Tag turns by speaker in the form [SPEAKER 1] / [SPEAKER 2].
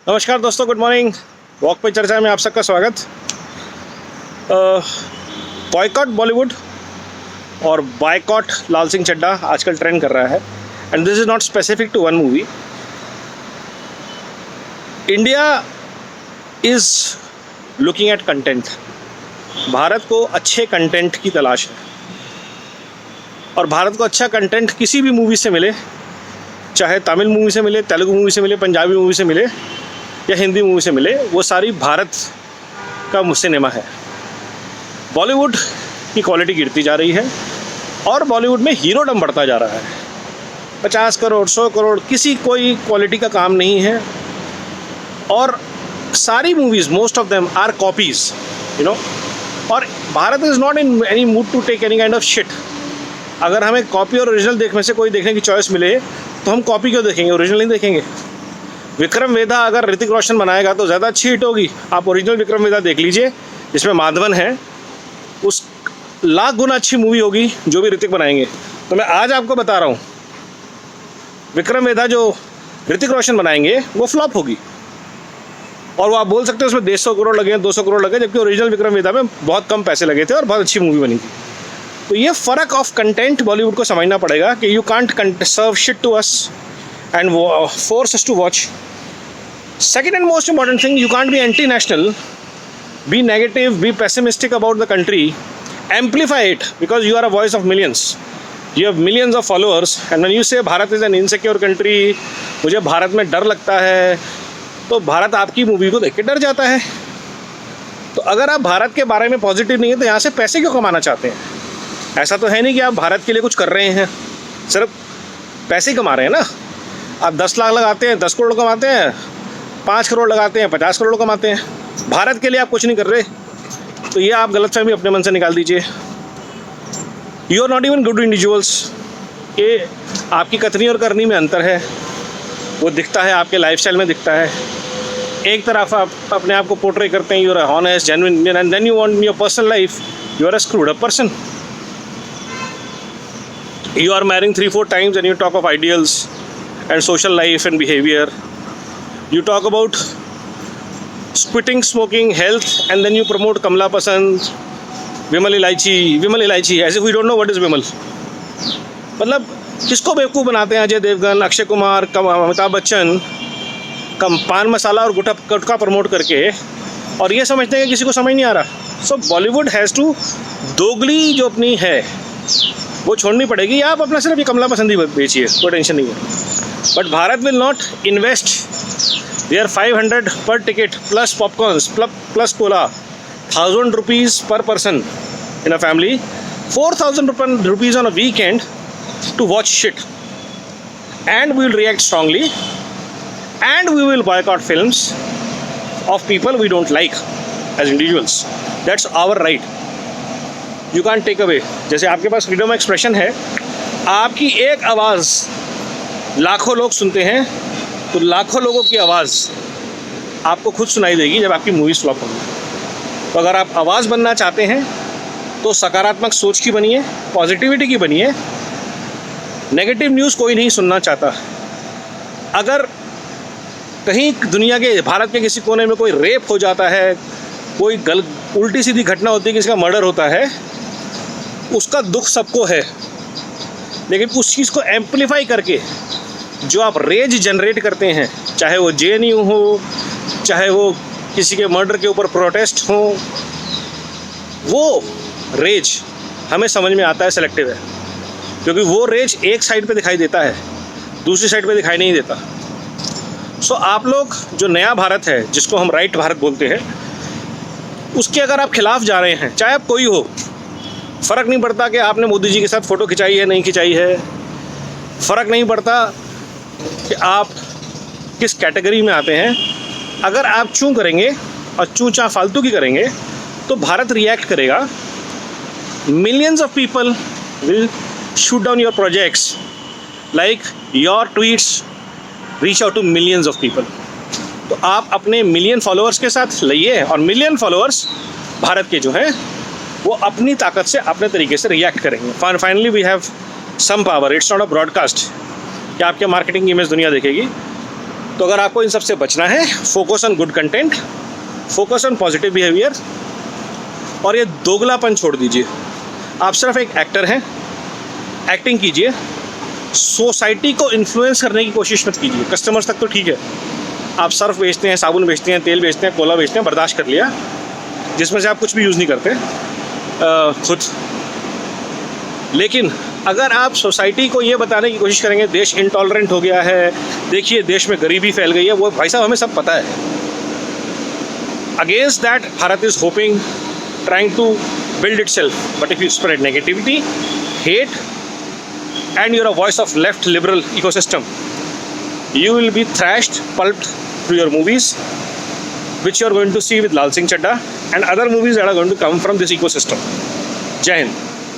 [SPEAKER 1] नमस्कार दोस्तों, good morning. Walk पे चर्चा में आप सबका स्वागत। बॉयकॉट बॉलीवुड और बायकॉट लाल सिंह चड्ढा आजकल ट्रेंड कर रहा है, and this is not specific to one movie. India is looking at content. Bharat को अच्छे कंटेंट की तलाश है, और भारत को अच्छा कंटेंट किसी भी मूवी से मिले, चाहे तमिल मूवी से मिले, तेलुगु मूवी से मिले, पंजाबी मूवी से मिले या हिंदी मूवी से मिले, वो सारी भारत का सिनेमा है। बॉलीवुड की क्वालिटी गिरती जा रही है और बॉलीवुड में हीरोडम बढ़ता जा रहा है। 50 करोड़ 100 करोड़ किसी कोई क्वालिटी का काम नहीं है, और सारी movies most of them are copies, और Bharat is not in any mood to take any kind of shit. अगर हमें कॉपी और ओरिजिनल देखने से कोई देखने की चॉइस मिले तो हम कॉपी क्यों देखेंगे, ओरिजिनल नहीं देखेंगे। विक्रम वेधा अगर ऋतिक रोशन बनाएगा तो ज़्यादा अच्छी हिट होगी। आप ओरिजिनल विक्रम वेधा देख लीजिए, जिसमें माधवन है, उस लाख गुना अच्छी मूवी होगी जो भी ऋतिक बनाएंगे। तो मैं आज आपको बता रहा हूँ, विक्रम वेधा जो ऋतिक रोशन बनाएंगे वो फ्लॉप होगी, और वो आप बोल सकते हैं उसमें 150 करोड़ लगे, 200 करोड़ लगे, जबकि ओरिजिनल विक्रम वेधा में बहुत कम पैसे लगे थे और बहुत अच्छी मूवी बनी थी। तो ये फ़र्क ऑफ कंटेंट बॉलीवुड को समझना पड़ेगा कि you can't serve shit to us and force us to watch. Second and most important thing, you can't be anti national, be negative, be pessimistic about the country, amplify it, because you are a voice of millions. You have millions of followers, and when you say Bharat is an insecure country, मुझे भारत में डर लगता है, तो भारत आपकी movie को देख के डर जाता है। तो अगर आप भारत के बारे में पॉजिटिव नहीं है तो यहाँ से पैसे क्यों कमाना चाहते हैं? ऐसा तो है नहीं कि आप भारत के लिए कुछ कर रहे हैं, सिर्फ पैसे कमा रहे हैं ना। आप 10 लाख लगाते हैं 10 करोड़ कमाते हैं, 5 करोड़ लगाते हैं 50 करोड़ कमाते हैं। भारत के लिए आप कुछ नहीं कर रहे, तो ये आप गलतफहमी अपने मन से निकाल दीजिए। You are not even good individuals. ये आपकी कथनी और करनी में अंतर है, वो दिखता है आपके लाइफस्टाइल में दिखता है। एक तरफ आप अपने आप को पोर्ट्रे करते हैं, you are honest genuine, and then you want your personal life, you are a screwed up person. You are marrying 3-4 times and you talk of ideals and social life and behavior. You talk about quitting smoking, health, and then you promote Kamla Pasand, Vimal Ilaichi, as if we don't know what is Vimal. मतलब किसको बेवकूफ़ बनाते हैं? अजय देवगन, अक्षय कुमार, अमिताभ बच्चन पान मसाला और गुटखा promote करके, और ये समझते हैं कि किसी को समझ नहीं आ रहा। सो बॉलीवुड हैज़ टू दोगली जो अपनी है वो छोड़नी पड़ेगी। आप अपना सिर्फ ये कमला पसंद ही बेचिए, कोई टेंशन नहीं है। But Bharat will not invest their 500 पर ticket plus popcorns plus cola, 1000 rupees पर person in a family, 4000 rupees on a weekend to watch shit, and we will react strongly, and we will boycott films of people we don't like as individuals. That's our right, you can take away. जैसे आपके पास freedom of expression है, आपकी एक आवाज़ लाखों लोग सुनते हैं, तो लाखों लोगों की आवाज़ आपको खुद सुनाई देगी जब आपकी मूवी फ्लॉप होगी। तो अगर आप आवाज़ बनना चाहते हैं तो सकारात्मक सोच की बनिए, पॉजिटिविटी की बनिए। नेगेटिव न्यूज़ कोई नहीं सुनना चाहता। अगर कहीं दुनिया के, भारत के किसी कोने में कोई रेप हो जाता है, कोई उल्टी सीधी घटना होती है, किसी का मर्डर होता है, उसका दुख सबको है, लेकिन उस चीज़ को एम्पलीफाई करके जो आप रेज जनरेट करते हैं, चाहे वो JNU हो, चाहे वो किसी के मर्डर के ऊपर प्रोटेस्ट हो, वो रेज हमें समझ में आता है सेलेक्टिव है, क्योंकि वो रेज एक साइड पे दिखाई देता है, दूसरी साइड पे दिखाई नहीं देता। सो आप लोग जो नया भारत है, जिसको हम राइट भारत बोलते हैं, उसके अगर आप खिलाफ जा रहे हैं, चाहे आप कोई हो, फ़र्क नहीं पड़ता कि आपने मोदी जी के साथ फ़ोटो खिंचाई है नहीं खिंचाई है, फ़र्क नहीं पड़ता कि आप किस कैटेगरी में आते हैं। अगर आप चूँ करेंगे और चूँ चाँ फालतू की करेंगे तो भारत रिएक्ट करेगा। Millions of people will shoot down your projects, like your tweets reach out to millions of people. तो आप अपने मिलियन फॉलोअर्स के साथ लइए, और मिलियन फॉलोअर्स भारत के जो हैं वो अपनी ताकत से अपने तरीके से रिएक्ट करेंगे। Finally we have some power, it's not a broadcast कि आपके मार्केटिंग की इमेज दुनिया देखेगी। तो अगर आपको इन सबसे बचना है, focus on good content, focus on positive behaviour, और ये दोगलापन छोड़ दीजिए। आप सिर्फ एक एक्टर हैं, एक्टिंग कीजिए, सोसाइटी को इन्फ्लुएंस करने की कोशिश मत कीजिए। कस्टमर्स तक तो ठीक है, आप सर्फ बेचते हैं, साबुन बेचते हैं, तेल बेचते हैं, कोला बेचते हैं, बर्दाश्त कर लिया, जिसमें से आप कुछ भी यूज़ नहीं करते खुद। लेकिन अगर आप सोसाइटी को ये बताने की कोशिश करेंगे देश इंटॉलरेंट हो गया है, देखिए देश में गरीबी फैल गई है, वो भाई साहब हमें सब पता है। Against that Bharat is hopping, trying to build itself. But if you spread negativity, hate, and you're a voice of left liberal ecosystem, you will be thrashed, pulped through your movies, which you're going to see with Lal Singh Chadda and other movies that are going to come from this ecosystem. Jai Hind.